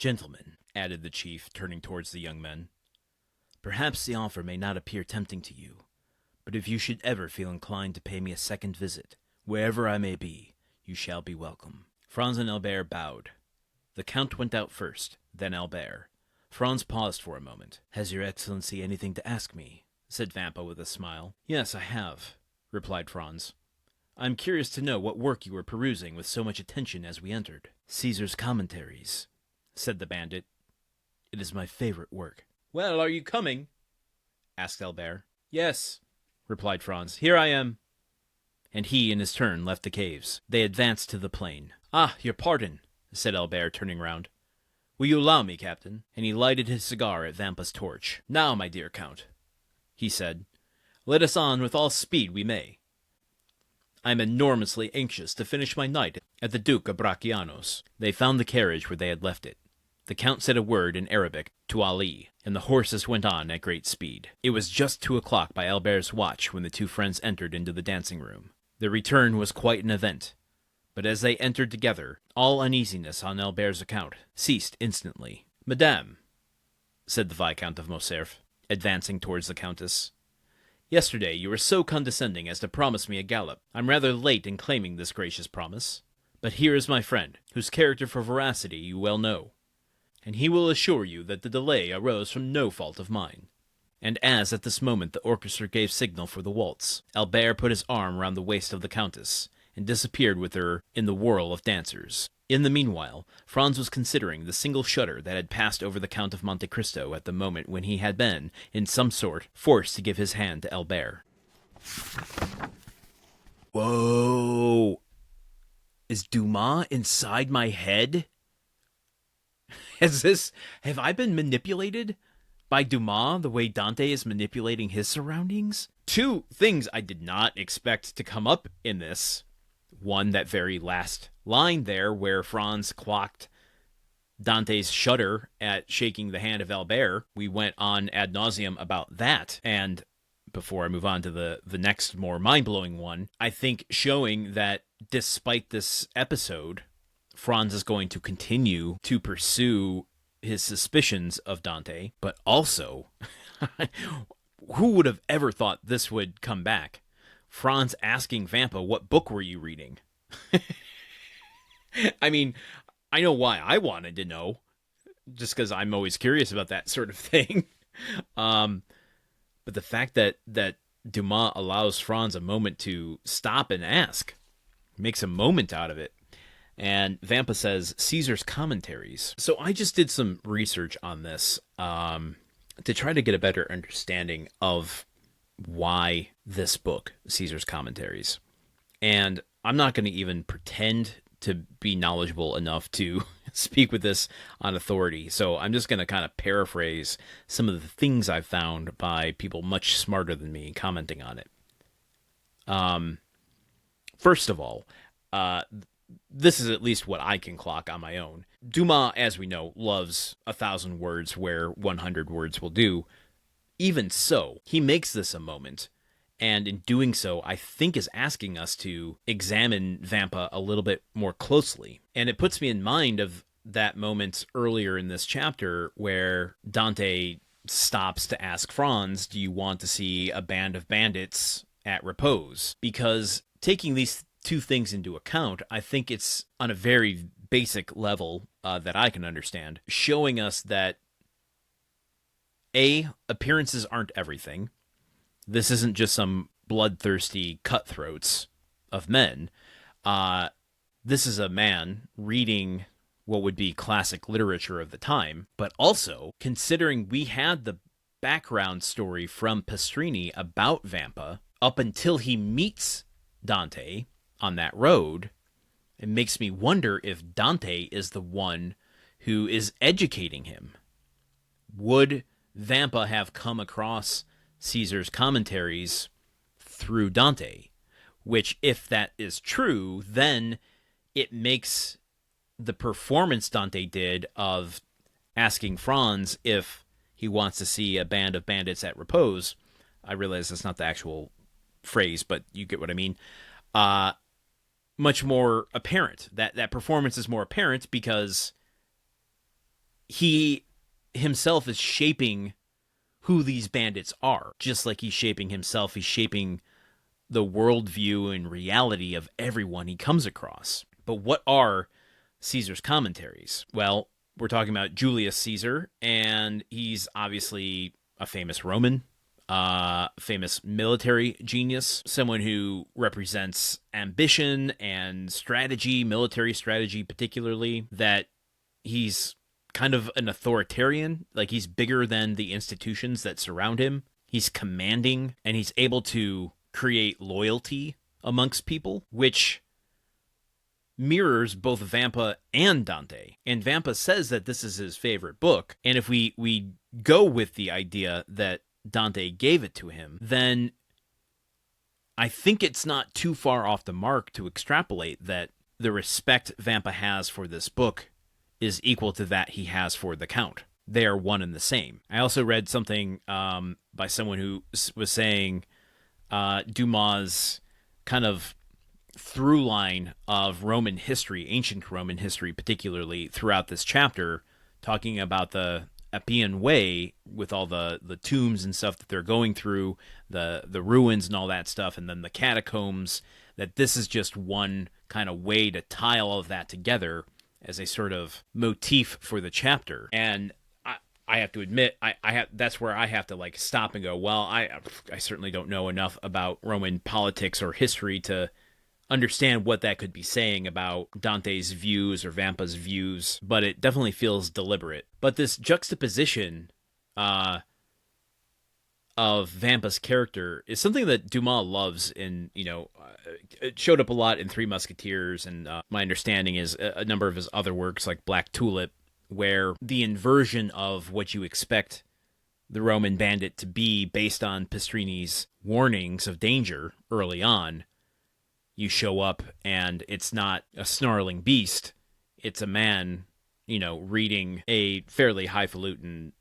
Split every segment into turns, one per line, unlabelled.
Gentlemen, added the chief, turning towards the young men, perhaps the offer may not appear tempting to you, but if you should ever feel inclined to pay me a second visit, wherever I may be, you shall be welcome. Franz and Albert bowed. The Count went out first, then Albert. Franz paused for a moment. Has your Excellency anything to ask me? Said Vampa with a smile. Yes, I have, replied Franz. I am curious to know what work you were perusing with so much attention as we entered. Caesar's Commentaries, said the bandit. It is my favorite work. Well, are you coming? Asked Albert. Yes, replied Franz. Here I am. And he, in his turn, left the caves. They advanced to the plain. Ah, your pardon, said Albert, turning round. Will you allow me, Captain? And he lighted his cigar at Vampa's torch. Now, my dear Count, he said, let us on with all speed we may. I am enormously anxious to finish my night at the Duke of Bracciano's. They found the carriage where they had left it. The Count said a word in Arabic to Ali, and the horses went on at great speed. It was just 2 o'clock by Albert's watch when the two friends entered into the dancing-room. Their return was quite an event, but as they entered together, all uneasiness on Albert's account ceased instantly. Madame, said the Viscount of Morcerf, advancing towards the Countess, yesterday you were so condescending as to promise me a gallop. I'm rather late in claiming this gracious promise, but here is my friend, whose character for veracity you well know, and he will assure you that the delay arose from no fault of mine. And as at this moment the orchestra gave signal for the waltz, Albert put his arm round the waist of the Countess, and disappeared with her in the whirl of dancers. In the meanwhile, Franz was considering the single shudder that had passed over the Count of Monte Cristo at the moment when he had been, in some sort, forced to give his hand to Albert. Whoa! Is Dumas inside my head? Have I been manipulated by Dumas the way Dante is manipulating his surroundings? 2 things I did not expect to come up in this. One, that very last line there where Franz clocked Dante's shudder at shaking the hand of Albert. We went on ad nauseum about that. And before I move on to the next more mind-blowing one, I think showing that despite this episode, Franz is going to continue to pursue his suspicions of Dante, but also, who would have ever thought this would come back? Franz asking Vampa, what book were you reading? I mean, I know why I wanted to know, just because I'm always curious about that sort of thing. But the fact that Dumas allows Franz a moment to stop and ask, makes a moment out of it. And Vampa says, Caesar's Commentaries. So I just did some research on this to try to get a better understanding of why this book, Caesar's Commentaries. And I'm not going to even pretend to be knowledgeable enough to speak with this on authority. So I'm just going to kind of paraphrase some of the things I've found by people much smarter than me commenting on it. First of all, this is at least what I can clock on my own. Dumas, as we know, loves 1,000 words where 100 words will do. Even so, he makes this a moment, and in doing so, I think is asking us to examine Vampa a little bit more closely. And it puts me in mind of that moment earlier in this chapter where Dante stops to ask Franz, do you want to see a band of bandits at repose? Because taking these 2 things into account, I think it's on a very basic level that I can understand, showing us that appearances aren't everything. This isn't just some bloodthirsty cutthroats of men. This is a man reading what would be classic literature of the time, but also considering we had the background story from Pastrini about Vampa up until he meets Dante on that road, it makes me wonder if Dante is the one who is educating him. Would Vampa have come across Caesar's Commentaries through Dante? Which, if that is true, then it makes the performance Dante did of asking Franz if he wants to see a band of bandits at repose. I realize that's not the actual phrase, but you get what I mean. Much more apparent. That performance is more apparent because he himself is shaping who these bandits are. Just like he's shaping himself, he's shaping the worldview and reality of everyone he comes across. But what are Caesar's commentaries? Well, we're talking about Julius Caesar, and he's obviously a famous Roman, famous military genius, someone who represents ambition and strategy, military strategy particularly, that he's kind of an authoritarian, like he's bigger than the institutions that surround him. He's commanding, and he's able to create loyalty amongst people, which mirrors both Vampa and Dante. And Vampa says that this is his favorite book. And if we go with the idea that Dante gave it to him, then I think it's not too far off the mark to extrapolate that the respect Vampa has for this book is equal to that he has for the Count. They are one and the same. I also read something by someone who was saying Dumas' kind of through line of Roman history, ancient Roman history particularly, throughout this chapter, talking about the Appian Way with all the tombs and stuff that they're going through, the ruins and all that stuff, and then the catacombs, that this is just one kind of way to tie all of that together as a sort of motif for the chapter. And I have to admit, that's where I have to like stop and go, well, I certainly don't know enough about Roman politics or history to understand what that could be saying about Dante's views or Vampa's views, but it definitely feels deliberate. But this juxtaposition of Vampa's character is something that Dumas loves in, it showed up a lot in Three Musketeers, and my understanding is a number of his other works like Black Tulip, where the inversion of what you expect the Roman bandit to be based on Pastrini's warnings of danger early on, you show up and it's not a snarling beast, it's a man, reading a fairly highfalutin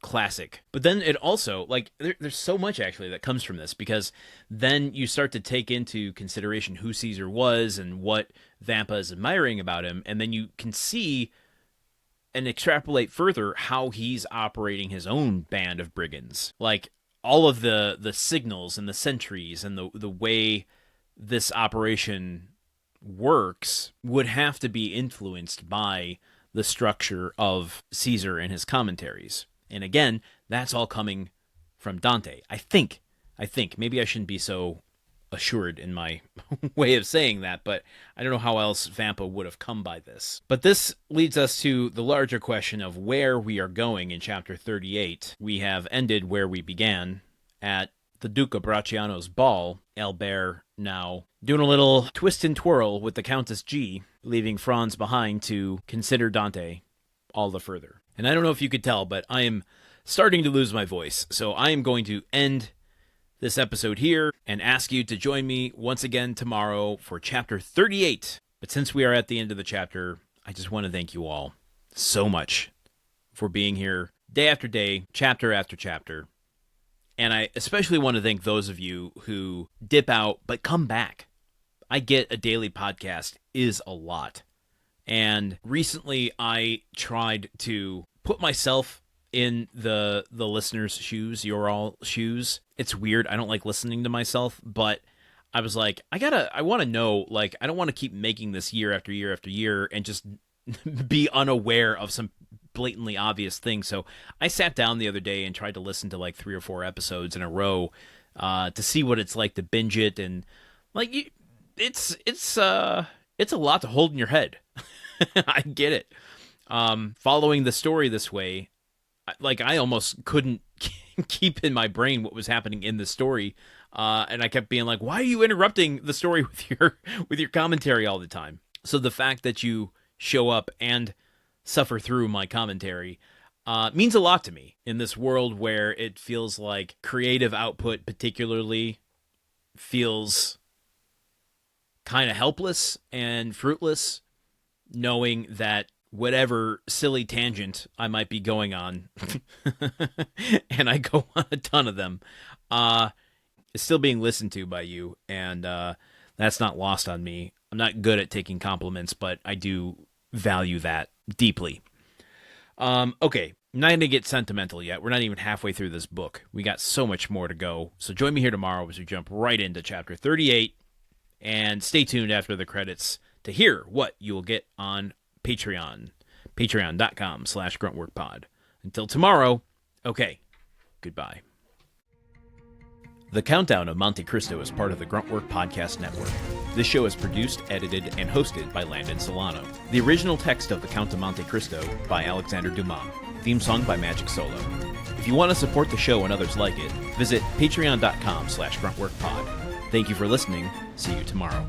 classic. But then it also, like, there's so much actually that comes from this, because then you start to take into consideration who Caesar was and what Vampa is admiring about him, and then you can see and extrapolate further how he's operating his own band of brigands. Like, all of the signals and the sentries and the way this operation works would have to be influenced by the structure of Caesar and his commentaries. And again, that's all coming from Dante. I think. Maybe I shouldn't be so assured in my way of saying that, but I don't know how else Vampa would have come by this. But this leads us to the larger question of where we are going in chapter 38. We have ended where we began, at the Duke of Bracciano's ball, Albert now doing a little twist and twirl with the Countess G, leaving Franz behind to consider Dante all the further. And I don't know if you could tell, but I am starting to lose my voice, so I am going to end this episode here and ask you to join me once again tomorrow for chapter 38. But since we are at the end of the chapter, I just want to thank you all so much for being here day after day, chapter after chapter. And I especially want to thank those of you who dip out but come back. I get a daily podcast is a lot. And recently I tried to put myself in the listeners' shoes, your all shoes. It's weird. I don't like listening to myself, but I was like, I want to know, like, I don't want to keep making this year after year after year and just be unaware of some blatantly obvious thing. So I sat down the other day and tried to listen to like 3 or 4 episodes in a row to see what it's like to binge it, and like it's a lot to hold in your head. I get it. Following the story this way, like I almost couldn't keep in my brain what was happening in the story, and I kept being like, "Why are you interrupting the story with your commentary all the time?" So the fact that you show up and suffer through my commentary means a lot to me in this world where it feels like creative output particularly feels kind of helpless and fruitless, knowing that whatever silly tangent I might be going on, and I go on a ton of them, is still being listened to by you, and that's not lost on me. I'm not good at taking compliments, but I do value that deeply. Okay, not going to get sentimental yet. We're not even halfway through this book. We got so much more to go. So join me here tomorrow as we jump right into chapter 38. And stay tuned after the credits to hear what you will get on Patreon. Patreon.com/gruntworkpod. Until tomorrow, okay, goodbye. The Countdown of Monte Cristo is part of the Gruntwork Podcast Network. This show is produced, edited, and hosted by Landon Solano. The original text of The Count of Monte Cristo by Alexandre Dumas. Theme song by Magic Solo. If you want to support the show and others like it, visit patreon.com/gruntworkpod. Thank you for listening. See you tomorrow.